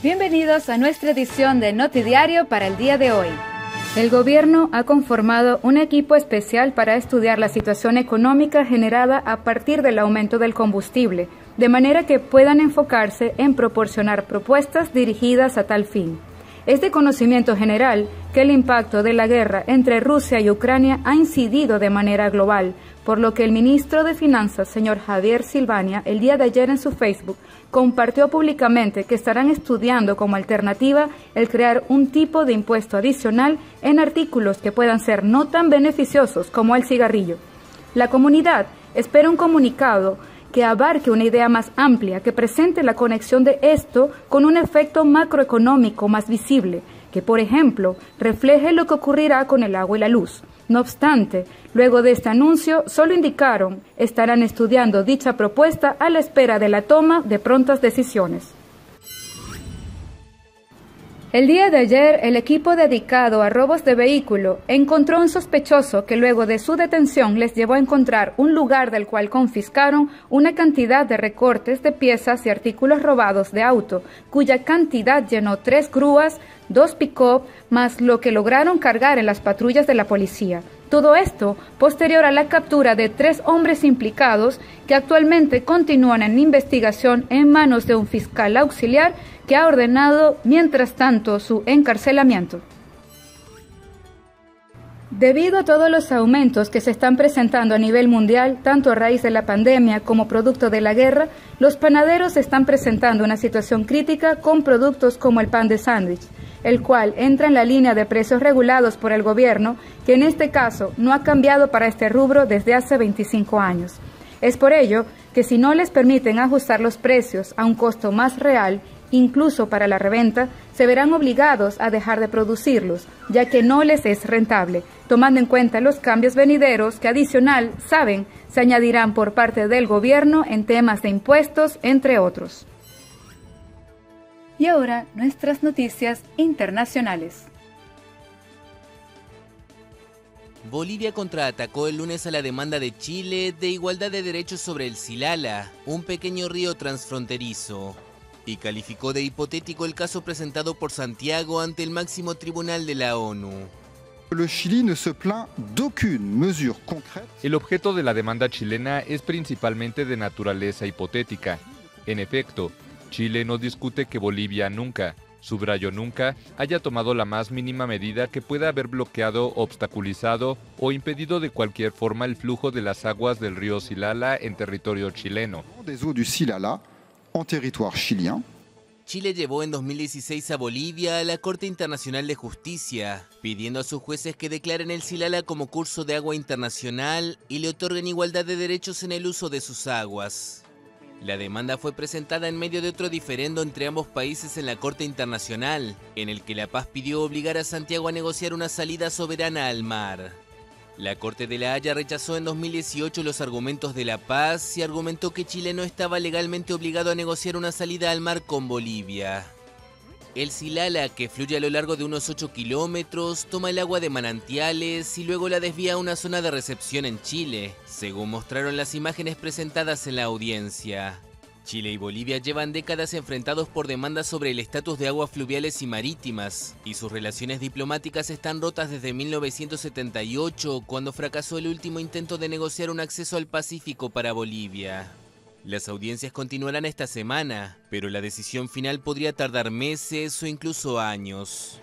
Bienvenidos a nuestra edición de Notidiario para el día de hoy. El gobierno ha conformado un equipo especial para estudiar la situación económica generada a partir del aumento del combustible, de manera que puedan enfocarse en proporcionar propuestas dirigidas a tal fin. Es de conocimiento general que el impacto de la guerra entre Rusia y Ucrania ha incidido de manera global, por lo que el ministro de Finanzas, señor Javier Silvania, el día de ayer en su Facebook, compartió públicamente que estarán estudiando como alternativa el crear un tipo de impuesto adicional en artículos que puedan ser no tan beneficiosos como el cigarrillo. La comunidad espera un comunicado que abarque una idea más amplia, que presente la conexión de esto con un efecto macroeconómico más visible, que, por ejemplo, refleje lo que ocurrirá con el agua y la luz. No obstante, luego de este anuncio, solo indicaron estarán estudiando dicha propuesta a la espera de la toma de prontas decisiones. El día de ayer, el equipo dedicado a robos de vehículo encontró un sospechoso que luego de su detención les llevó a encontrar un lugar del cual confiscaron una cantidad de recortes de piezas y artículos robados de auto, cuya cantidad llenó 3 grúas, 2 pick-up, más lo que lograron cargar en las patrullas de la policía. Todo esto posterior a la captura de 3 hombres implicados que actualmente continúan en investigación en manos de un fiscal auxiliar que ha ordenado, mientras tanto, su encarcelamiento. Debido a todos los aumentos que se están presentando a nivel mundial, tanto a raíz de la pandemia como producto de la guerra, los panaderos están presentando una situación crítica con productos como el pan de sándwich, el cual entra en la línea de precios regulados por el gobierno, que en este caso no ha cambiado para este rubro desde hace 25 años. Es por ello que si no les permiten ajustar los precios a un costo más real, incluso para la reventa, se verán obligados a dejar de producirlos, ya que no les es rentable, tomando en cuenta los cambios venideros que adicional, saben, se añadirán por parte del gobierno en temas de impuestos, entre otros. Y ahora, nuestras noticias internacionales. Bolivia contraatacó el lunes a la demanda de Chile de igualdad de derechos sobre el Silala, un pequeño río transfronterizo, y calificó de hipotético el caso presentado por Santiago ante el máximo tribunal de la ONU. El objeto de la demanda chilena es principalmente de naturaleza hipotética. En efecto, Chile no discute que Bolivia nunca, subrayo nunca, haya tomado la más mínima medida que pueda haber bloqueado, obstaculizado o impedido de cualquier forma el flujo de las aguas del río Silala en territorio chileno. Chile llevó en 2016 a Bolivia a la Corte Internacional de Justicia, pidiendo a sus jueces que declaren el Silala como curso de agua internacional y le otorguen igualdad de derechos en el uso de sus aguas. La demanda fue presentada en medio de otro diferendo entre ambos países en la Corte Internacional, en el que La Paz pidió obligar a Santiago a negociar una salida soberana al mar. La Corte de La Haya rechazó en 2018 los argumentos de La Paz y argumentó que Chile no estaba legalmente obligado a negociar una salida al mar con Bolivia. El Silala, que fluye a lo largo de unos 8 kilómetros, toma el agua de manantiales y luego la desvía a una zona de recepción en Chile, según mostraron las imágenes presentadas en la audiencia. Chile y Bolivia llevan décadas enfrentados por demandas sobre el estatus de aguas fluviales y marítimas, y sus relaciones diplomáticas están rotas desde 1978, cuando fracasó el último intento de negociar un acceso al Pacífico para Bolivia. Las audiencias continuarán esta semana, pero la decisión final podría tardar meses o incluso años.